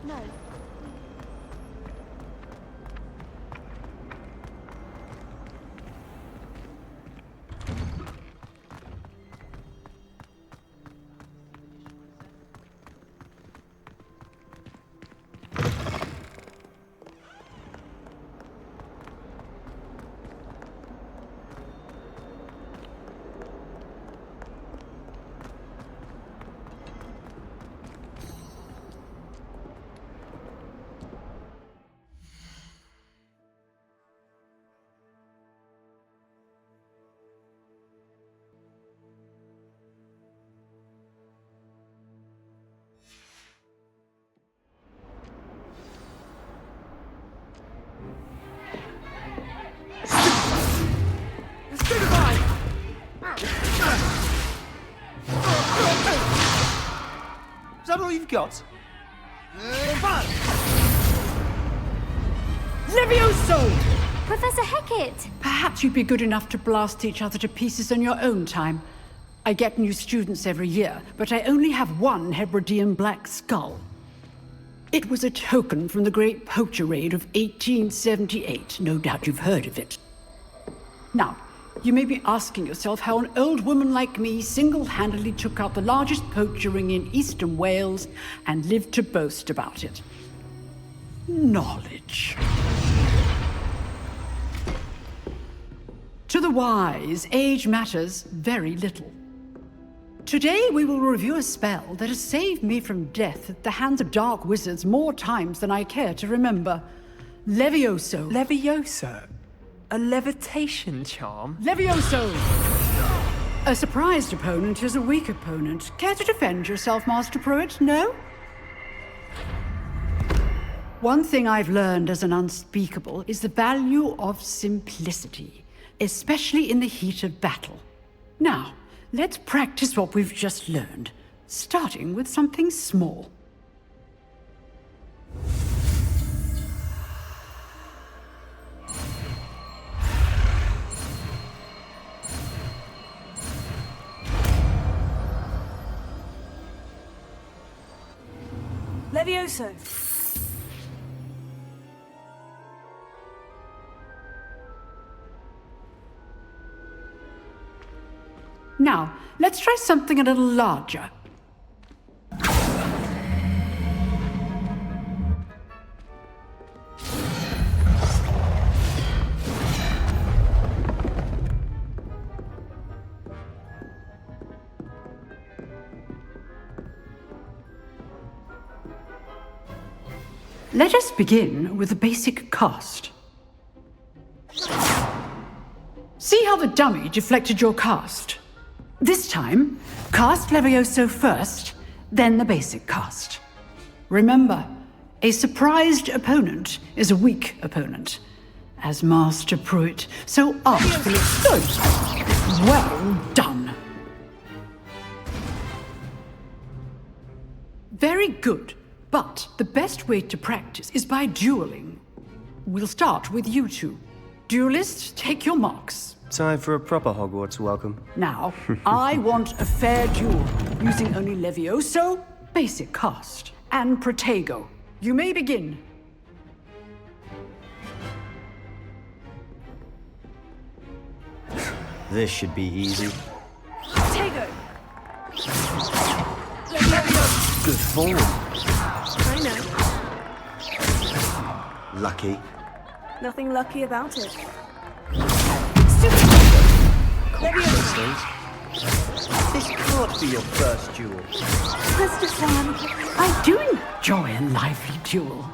No. Is that all you've got? Levioso! Professor Hecat! Perhaps you'd be good enough to blast each other to pieces on your own time. I get new students every year, but I only have one Hebridean black skull. It was a token from the Great Poacher Raid of 1878. No doubt you've heard of it. Now, you may be asking yourself how an old woman like me single-handedly took out the largest poacher ring in eastern Wales and lived to boast about it. Knowledge. To the wise, age matters very little. Today we will review a spell that has saved me from death at the hands of dark wizards more times than I care to remember. Levioso. Levioso? A levitation charm? Levioso! A surprised opponent is a weak opponent. Care to defend yourself, Master Pruitt? No? One thing I've learned as an unspeakable is the value of simplicity, especially in the heat of battle. Now, let's practice what we've just learned, starting with something small. Levioso. Now, let's try something a little larger. Let us begin with the basic cast. See how the dummy deflected your cast? This time, cast Levioso first, then the basic cast. Remember, a surprised opponent is a weak opponent. As Master Pruitt so artfully stood. Well done. Very good. But the best way to practice is by dueling. We'll start with you two. Duelists, take your marks. Time for a proper Hogwarts welcome. Now, I want a fair duel, using only Levioso, basic cast, and Protego. You may begin. This should be easy. Tego. Good form. I know. Lucky. Nothing lucky about it. This can't be your first duel. Mr. Sam, I do enjoy a lively duel.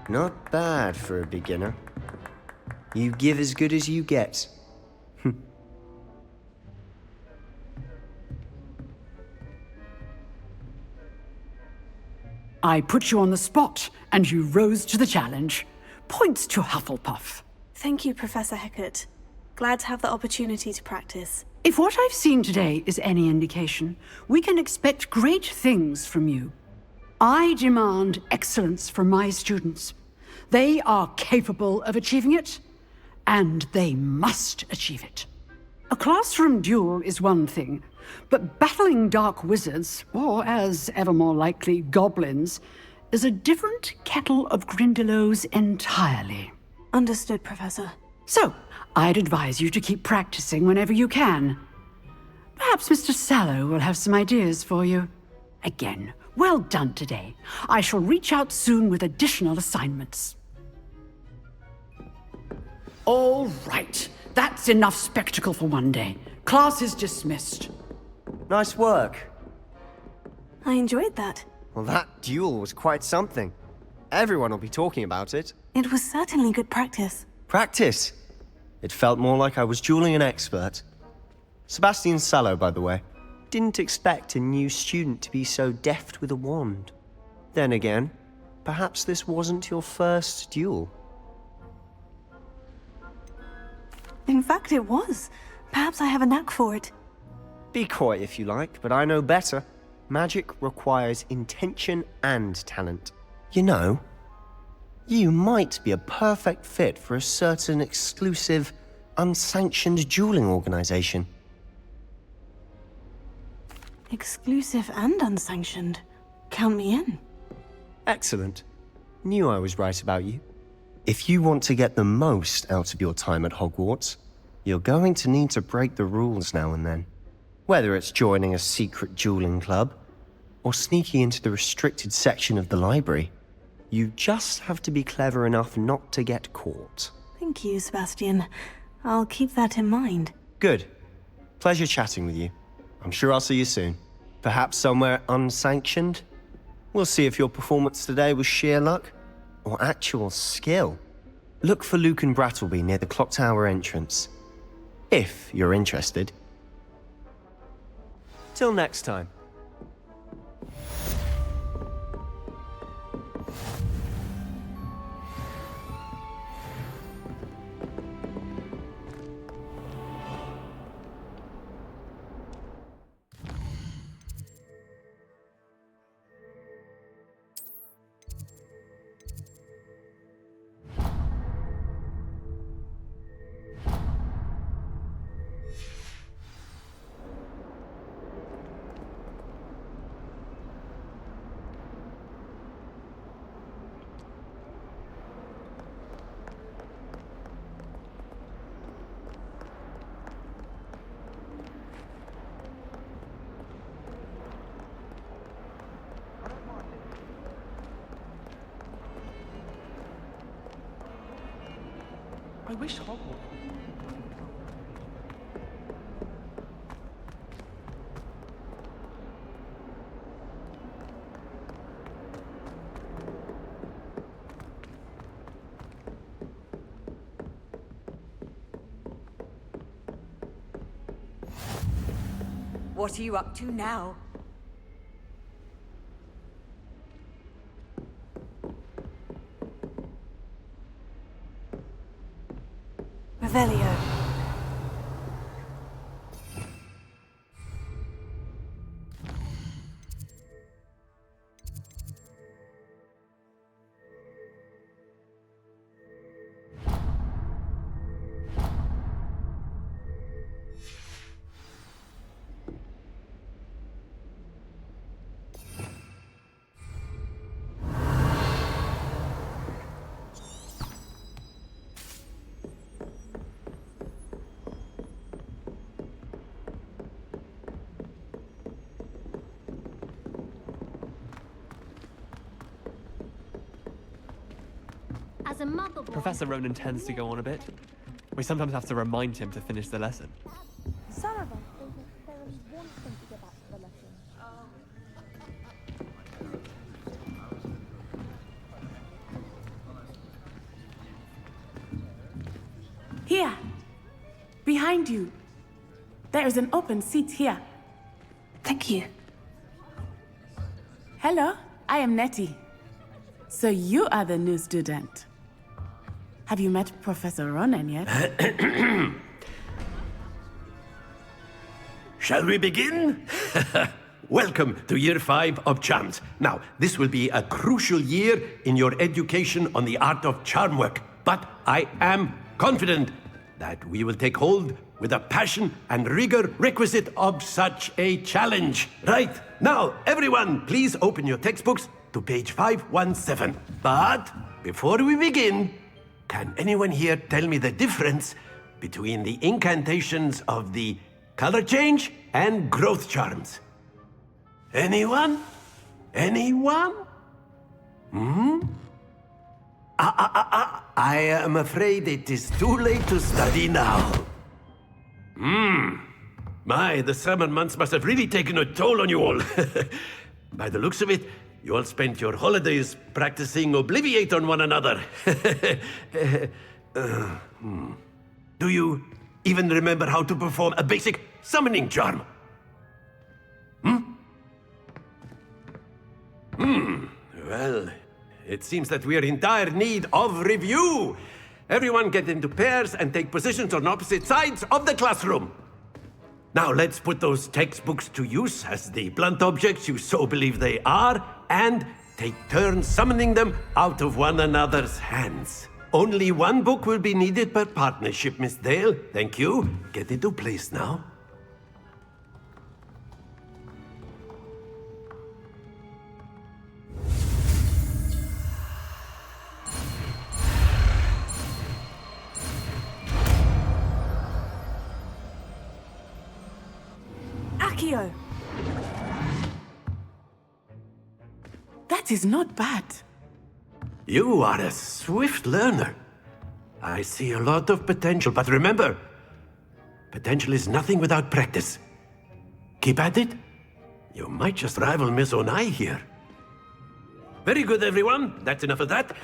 Not bad for a beginner. You give as good as you get. I put you on the spot, and you rose to the challenge. Points to Hufflepuff. Thank you, Professor Hecat. Glad to have the opportunity to practice. If what I've seen today is any indication, we can expect great things from you. I demand excellence from my students. They are capable of achieving it, and they must achieve it. A classroom duel is one thing, but battling dark wizards, or as ever more likely, goblins, is a different kettle of Grindylows entirely. Understood, Professor. So, I'd advise you to keep practicing whenever you can. Perhaps Mr. Sallow will have some ideas for you. Again, well done today. I shall reach out soon with additional assignments. All right. That's enough spectacle for one day. Class is dismissed. Nice work. I enjoyed that. Well, that duel was quite something. Everyone will be talking about it. It was certainly good practice. Practice? It felt more like I was dueling an expert. Sebastian Sallow, by the way. Didn't expect a new student to be so deft with a wand. Then again, perhaps this wasn't your first duel. In fact, it was. Perhaps I have a knack for it. Be coy if you like, but I know better. Magic requires intention and talent. You know, you might be a perfect fit for a certain exclusive, unsanctioned dueling organization. Exclusive and unsanctioned. Count me in. Excellent. Knew I was right about you. If you want to get the most out of your time at Hogwarts, you're going to need to break the rules now and then. Whether it's joining a secret dueling club, or sneaking into the restricted section of the library, you just have to be clever enough not to get caught. Thank you, Sebastian. I'll keep that in mind. Good. Pleasure chatting with you. I'm sure I'll see you soon. Perhaps somewhere unsanctioned? We'll see if your performance today was sheer luck, or actual skill. Look for Luke and Brattleby near the clock tower entrance. If you're interested. Till next time. I wish Hogwarts. What are you up to now? Revelio. As a mother boy. Professor Ronan tends to go on a bit. We sometimes have to remind him to finish the lesson. Some of us don't necessarily want them to get back to the lesson. Here, behind you. There is an open seat here. Thank you. Hello, I am Nettie. So you are the new student. Have you met Professor Ronan yet? Shall we begin? Welcome to Year 5 of Charms. Now, this will be a crucial year in your education on the art of charm work, but I am confident that we will take hold with the passion and rigor requisite of such a challenge. Right? Now, everyone, please open your textbooks to page 517. But before we begin, can anyone here tell me the difference between the incantations of the color change and growth charms? Anyone? Anyone? I am afraid it is too late to study now. My, the summer months must have really taken a toll on you all. By the looks of it, you all spent your holidays practicing Obliviate on one another. Do you even remember how to perform a basic summoning charm? Well, it seems that we are in dire need of review. Everyone get into pairs and take positions on opposite sides of the classroom. Now let's put those textbooks to use as the blunt objects you so believe they are, and take turns summoning them out of one another's hands. Only one book will be needed per partnership, Miss Dale. Thank you. Get into place now. Accio! That is not bad. You are a swift learner. I see a lot of potential, but remember, potential is nothing without practice. Keep at it. You might just rival Miss Onai here. Very good, everyone. That's enough of that.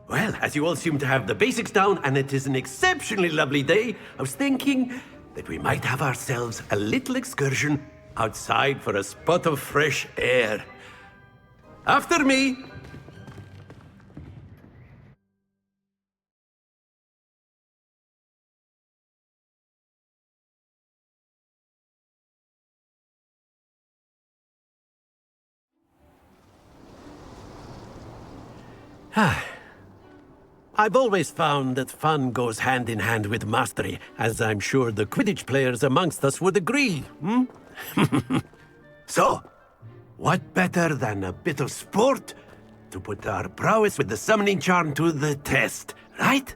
Well, as you all seem to have the basics down, and it is an exceptionally lovely day, I was thinking that we might have ourselves a little excursion outside for a spot of fresh air. After me! I've always found that fun goes hand in hand with mastery, as I'm sure the Quidditch players amongst us would agree, So, what better than a bit of sport to put our prowess with the summoning charm to the test, right?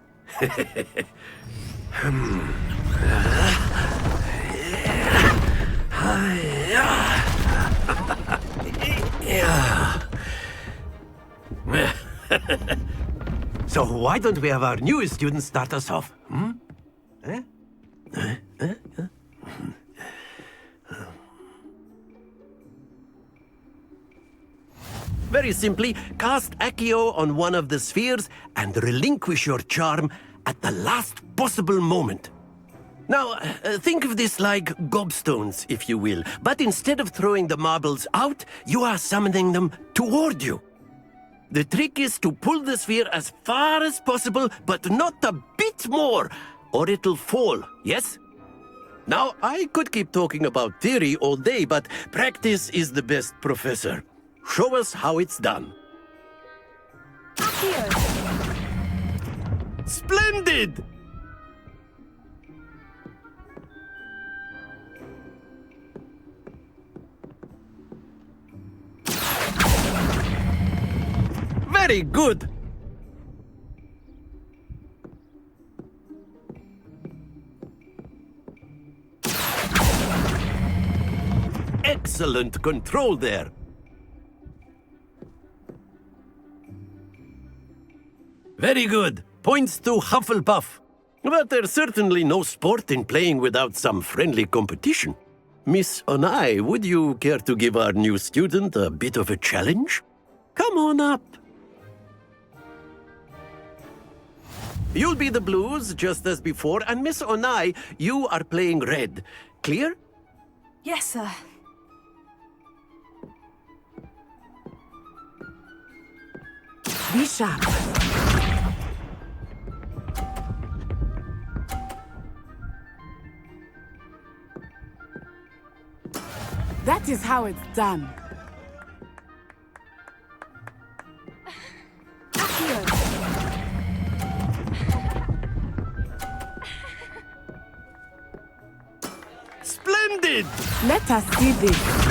So why don't we have our newest student start us off? Very simply, cast Accio on one of the spheres and relinquish your charm at the last possible moment. Now, think of this like gobstones, if you will, but instead of throwing the marbles out, you are summoning them toward you. The trick is to pull the sphere as far as possible, but not a bit more, or it'll fall, yes? Now, I could keep talking about theory all day, but practice is the best professor. Show us how it's done. Splendid! Very good! Excellent control there. Very good. Points to Hufflepuff. But there's certainly no sport in playing without some friendly competition. Miss Onai, would you care to give our new student a bit of a challenge? Come on up. You'll be the blues, just as before, and Miss Onai, you are playing red. Clear? Yes, sir. Be sharp. That is how it's done. Splendid! Let us see this.